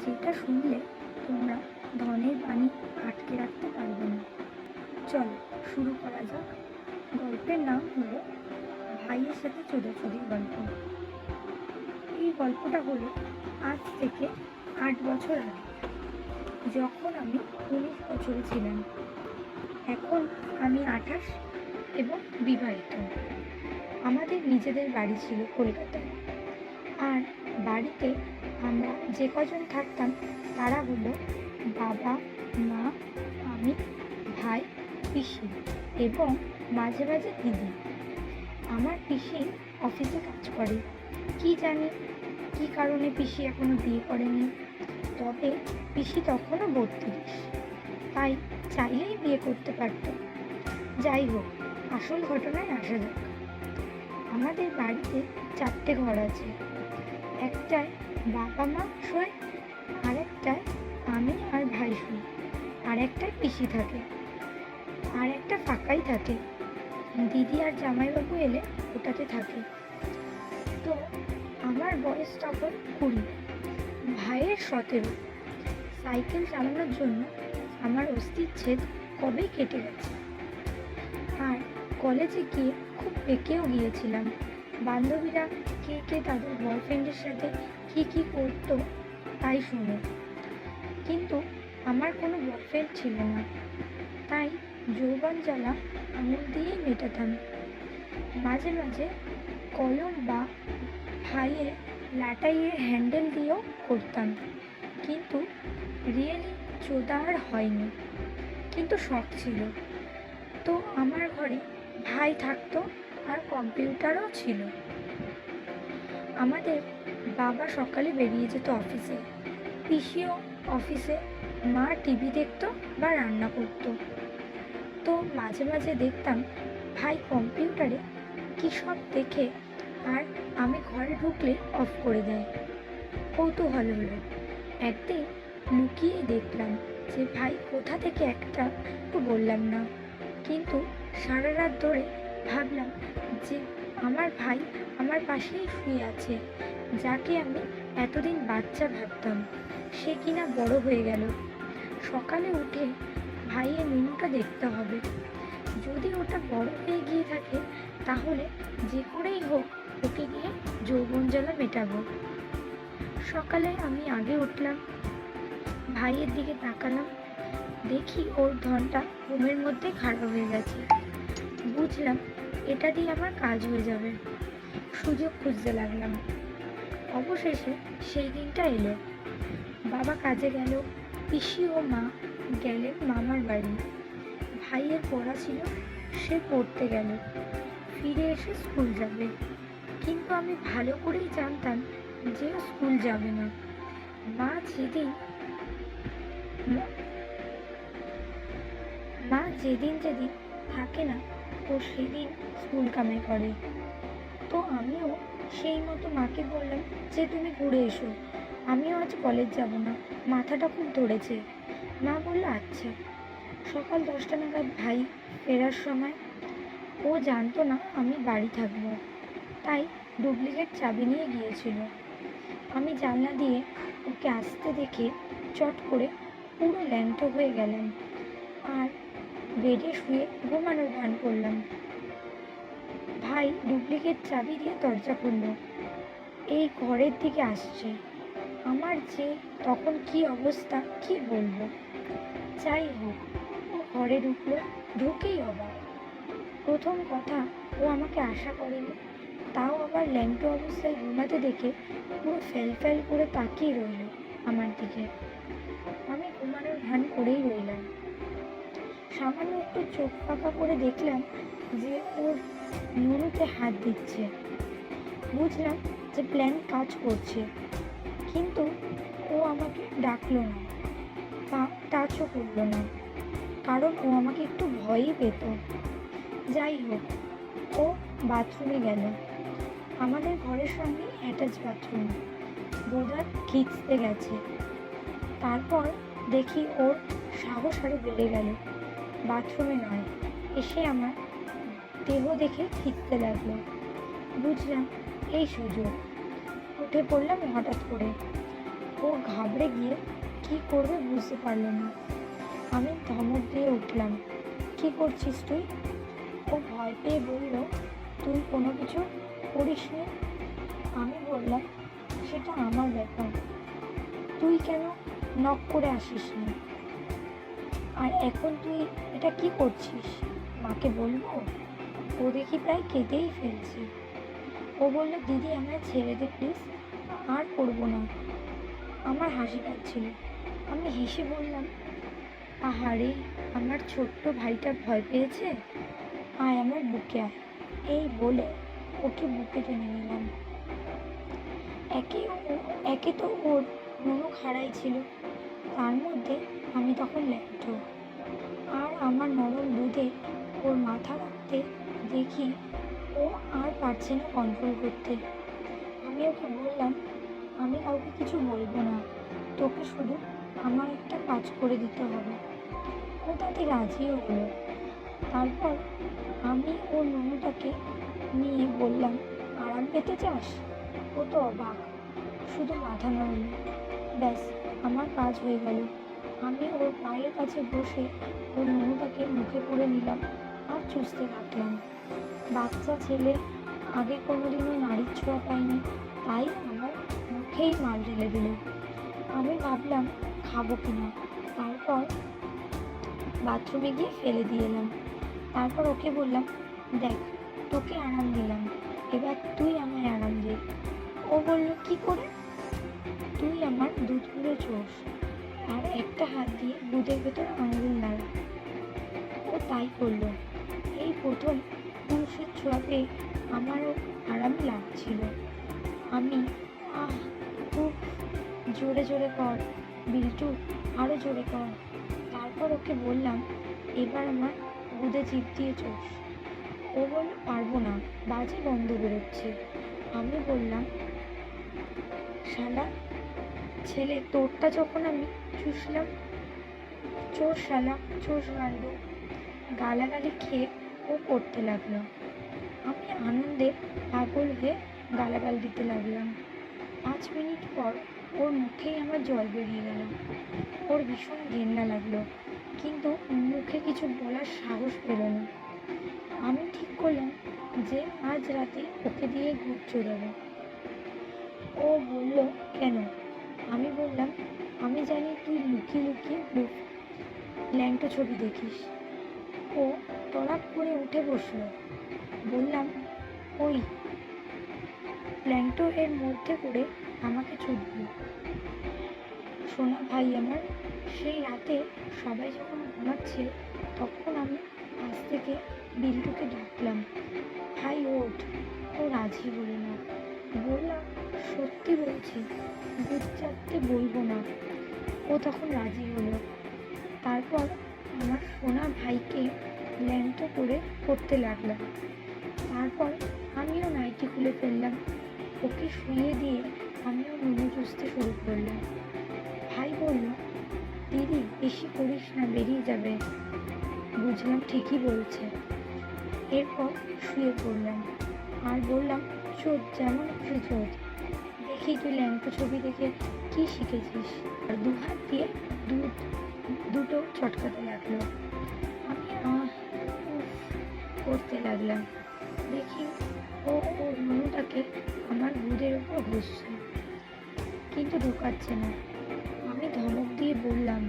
যেটা শুনলে তোমরা ধনের বাণী আটকে রাখতে পারবে না। চলো শুরু করা যাক। গল্পের নাম হলো ভাইয়ের সাথে চোদাচুদির গল্প। এই গল্পটা হলো আজ থেকে 8 বছর আগে, যখন আমি 19 বছরে ছিলাম। এখন আমি 28 এবং বিবাহিত। আমাদের নিজেদের বাড়ি ছিল কলকাতায়। আর বাড়িতে আমরা যে কজন থাকতাম তারা হলো বাবা, মা, আমি, ভাই, পিসি এবং মাঝে মাঝে দিদি। আমার পিসি অফিসে কাজ করে। কি জানি কি কারণে পিসি এখনো বিয়ে করেনি, তবে পিসি তখনও 32, তাই চাইলেই বিয়ে করতে পারত। যাই হোক, আসল ঘটনায় আসা যাক। আমাদের বাড়িতে 4টে ঘর আছে। একটায় বাবা মা শোয়, আরেকটায় আমি আর ভাই শুই, আর একটায় পিসি থাকে, আর একটা ফাঁকাই থাকে। দিদি আর জামাইবাবু এলে ওটাতে থাকে। তো আমার বয়স তখন 20, ভাইয়ের 17। সাইকেল চালানোর জন্য আমার অস্থিচ্ছেদ কবে কেটে গেছে। আর কলেজে গিয়ে খুব পেকেও গিয়েছিলাম। বান্ধবীরা কে কে তাদের বয়ফ্রেন্ডের সাথে কি করতো তাই শুনে। কিন্তু আমার কোনো বয়ফ্রেন্ড ছিল না, তাই যৌবন জ্বালা আঙুল দিয়েই মেটাতাম। মাঝে মাঝে কলম বা ভাইয়ের লাটাইয়ের হ্যান্ডেল দিয়েও করতাম, কিন্তু রিয়েলি চোদা আর হয়নি। কিন্তু শখ ছিল। তো আমার ঘরে ভাই থাকতো আর কম্পিউটারও ছিল। আমাদের বাবা সকালে বেরিয়ে যেত অফিসে, পিসিও অফিসে, মা টিভি দেখতো বা রান্না করতো। তো মাঝে মাঝে দেখতাম ভাই কম্পিউটারে কী সব দেখে, আর আমি ঘরে ঢুকলে অফ করে দেয়। কৌতূহল হলো। একদিন লুকিয়ে দেখলাম যে ভাই কোথা থেকে একটা তো বললাম না, কিন্তু সারা রাত ধরে ভাবলাম যে আমার ভাই আমার পাশেই শুয়ে আছে, যাকে আমি এতদিন বাচ্চা ভাবতাম, সে কিনা বড় হয়ে গেল। সকালে উঠে ভাইয়ের মেনুটা দেখতে হবে। যদি ওটা বড় হয়ে গিয়ে থাকে তাহলে যে করেই হোক ওকে গিয়ে যৌবন জ্বালা মেটাবো। সকালে আমি আগে উঠলাম, ভাইয়ের দিকে তাকালাম, দেখি ওর ধনটা ঘুমের মধ্যে খাড়া হয়ে গেছে। বুঝলাম এটা দিয়ে আমার কাজ হয়ে যাবে। সুযোগ খুঁজতে লাগলাম। অবশেষে সেই দিনটা এলো। বাবা কাজে গেল, পিসি ও মা গেলেন মামার বাড়ি। ভাইয়ের পড়া ছিল, সে পড়তে গেল, ফিরে এসে স্কুল যাবে। কিন্তু আমি ভালো করেই জানতাম যে ও স্কুল যাবে না। মা যেদিন যেদিন থাকে না, ও সেদিন স্কুল কামাই করে। তো আমিও সেই মতো মাকে বললাম যে তুমি ঘুরে এসো, আমিও আজ কলেজ যাব না, মাথাটা খুব ধরেছে। মা বলল আচ্ছা। সকাল 10টা নাগাদ ভাই ফেরার সময় ও জানতো না আমি বাড়ি থাকবো, তাই ডুপ্লিকেট চাবি নিয়ে গিয়েছিল। আমি জানলা দিয়ে ওকে আসতে দেখে চট করে পুরো ল্যাংটো হয়ে গেলাম আর বেডে শুয়ে ঘুমানোর ভান করলাম। ভাই ডুপ্লিকেট চাবি দিয়ে দরজা খুলল, এই ঘরের দিকে আসছে। আমার যে তখন কি অবস্থা কি বলবো। যাই হোক, ও ঘরে ঢুকলো, ঢুকেই অবাক। প্রথম কথা, ও আমাকে আশা করেনি, তাও আবার ল্যাংটো অবস্থায় ঘুমাতে দেখে পুরো ফ্যাল করে তাকিয়ে রইল আমার দিকে। আমি ঘুমানোর ভান করেই রইলাম। সামান্য একটু চোখ ফাঁকা করে দেখলাম যে ওর নুনুতে হাত দিচ্ছে। বুঝলাম যে প্ল্যান কাজ করছে, কিন্তু ও আমাকে ডাকলো না বা টাচও করলো না, কারণ ও আমাকে একটু ভয়ই পেত। যাই হোক, ও বাথরুমে গেল। আমাদের ঘরের সঙ্গে অ্যাটাচ বাথরুম, বোধহয় খিঁচতে গেছে। তারপর দেখি ওর সাহস আরও বেড়ে গেল, বাথরুমে নয়, এসে আমার দেহ দেখে খিঁচতে লাগলো। বুঝলাম এই সুযোগ। উঠে পড়লাম হঠাৎ করে। ও ঘাবড়ে গিয়ে কি করবে বুঝতে পারল না। আমি ধমক দিয়ে উঠলাম, কি করছিস তুই? ও ভয় পেয়ে বলল, তুই কোনো কিছু করিসনি। আমি বললাম, সেটা আমার ব্যাপার, তুই কেন নক করে আসিস না? আর এখন তুই এটা কি করছিস? মাকে বলবো? ও দেখি প্রায় কেঁদেই ফেলছে। ও বলল, দিদি আমায় ছেড়ে দে প্লিজ, আর করবো না। আমার হাসি পাচ্ছিল। আমি হেসে বললাম, আহারে, আমার ছোট্ট ভাইটা ভয় পেয়েছে, আয় আমার বুকে আয়। এই বলে ওকে বুকে টেনে নিলাম। একে তো ওর নুনু খাড়াই ছিল, তার মধ্যে আমি তখন ল্যাংটো, আর আমার নরম দুধে ওর মাথা রাখতে দেখি ও আর পারছে না কন্ট্রোল করতে। আমি ওকে বললাম, আমি কাউকে কিছু বলবো না, তোকে শুধু আমার একটা কাজ করে দিতে হবে। ও তাতে রাজিও হলো। তারপর আমি ওর নুনুটাকে নিয়ে বললাম, আরাম পেতে চাস? ও তো অবাক, শুধু মাথা নাড়ল। ব্যাস, আমার কাজ হয়ে গেল। আমি ওর পায়ের কাছে বসে ওর নুনুটাকে মুখে করে নিলাম আর চুষতে থাকলাম। বাচ্চা ছেলে, আগে কোনোদিনও নারীর ছোঁয়া পাইনি, তাই আমার মুখেই মাল ঢেলে দিল। আমি ভাবলাম খাবো কিনা, তারপর বাথরুমে গিয়ে ফেলে দিয়ে এলাম। তারপর ওকে বললাম, দেখ, তোকে আরাম দিলাম, এবার তুই আমায় আরাম দে। ও বলল, কি করে? তুই আমার দুধগুলো চোষ, আর একটা হাত দিয়ে দুধের ভেতর আঙুল নাড়া। ও তাই করলো। এই প্রথম পুরুষের ছোঁয়া পেয়ে আমারও আরাম লাগছিল। আমি আহ খুব জোরে জোরে কর বিল্টু, আরো জোরে কর। তারপর ওকে বললাম, এবার আমার গুদে চিপ দিয়ে চোষ। ও বলল, পারবো না, বাজে গন্ধ বেরোচ্ছে। আমি বললাম, শালা ছেলে, তোরটা যখন আমি চুষলাম, চোর শালা, চোষ গান্ড। গালাগালি খেয়ে ও করতে লাগলো। আমি আনন্দে পাগল হয়ে গালাগাল দিতে লাগলাম। 5 মিনিট পর ওর মুখেই আমার জল বেরিয়ে গেল। ওর ভীষণ ঘেন্না লাগলো, কিন্তু মুখে কিছু বলার সাহস পেল না। আমি ঠিক করলাম যে আজ রাতে ওকে দিয়ে ঘুরতে দেবো। ও বলল, কেন? আমি বললাম, আমি জানি তুই লুকিয়ে লুকিয়ে ল্যাংটো ছবি দেখিস। ও তড়াক করে উঠে বসলো। বললাম, ওই ল্যাংটো এর মধ্যে করে আমাকে ছুটবি। সোনা ভাই আমার, সেই রাতে সবাই যখন ঘুমাচ্ছে, তখন আমি পাশ থেকে বিল্টুকে ডাকলাম, ভাই ওঠ। ও রাজি হলো না। বললাম, সত্যি বলছি, দুধ চাপতে বলবো না। ও তখন রাজি হলো। তারপর আমার সোনা ভাইকে ল্যাংটো করে করতে লাগলাম। তারপর আমিও নাইটি খুলে ফেললাম। ওকে শুয়ে দিয়ে আমিও নুনু চুষতে শুরু করলাম। ভাই বলল, দিদি বেশি করিস না, বেরিয়ে যাবে। বুঝলাম ঠিকই বলছে। এরপর শুয়ে পড়লাম আর বললাম, চোদ, যেমন খুশি চোদ, দেখি তুই ল্যাংটো ছবি দেখে কি শিখেছিস। আর 2 হাত দিয়ে দুটো চটকাতে লাগলো। আমি উফ করতে লাগলাম। দেখি ও ওর নুনুটাকে আমার দুধের উপর ঘুষছে, কিন্তু ঢোকাচ্ছে না। আমি ধমক দিয়ে বললাম,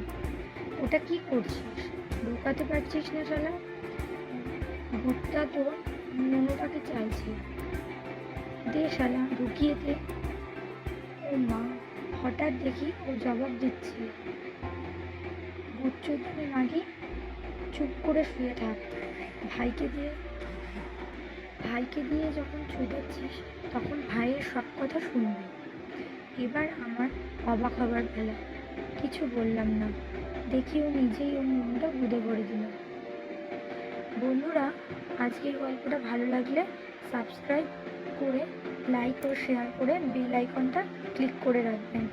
ওটা কি করছিস? ঢোকাতে পারছিস না শালা? ভুট্টা তোর নুনুটাকে চাইছে, দে শালা, ঢুকিয়ে দে। ও মা, হঠাৎ দেখি ও জবাব দিচ্ছে, ভুট্টুদের নাকি চুপ করে শুয়ে থাক, ভাইকে দিয়ে যখন ছুটাচ্ছিস তখন ভাইয়ের সব কথা শুনবি। এবার আমার অবাক হবার বেলা। কিছু বললাম না। দেখি ও নিজেই ওর নুনটা গুঁদে ভরে দিল। বন্ধুরা, আজকের গল্পটা ভালো লাগলে সাবস্ক্রাইব করে, লাইক ও শেয়ার করে বেল আইকনটা ক্লিক করে রাখবেন।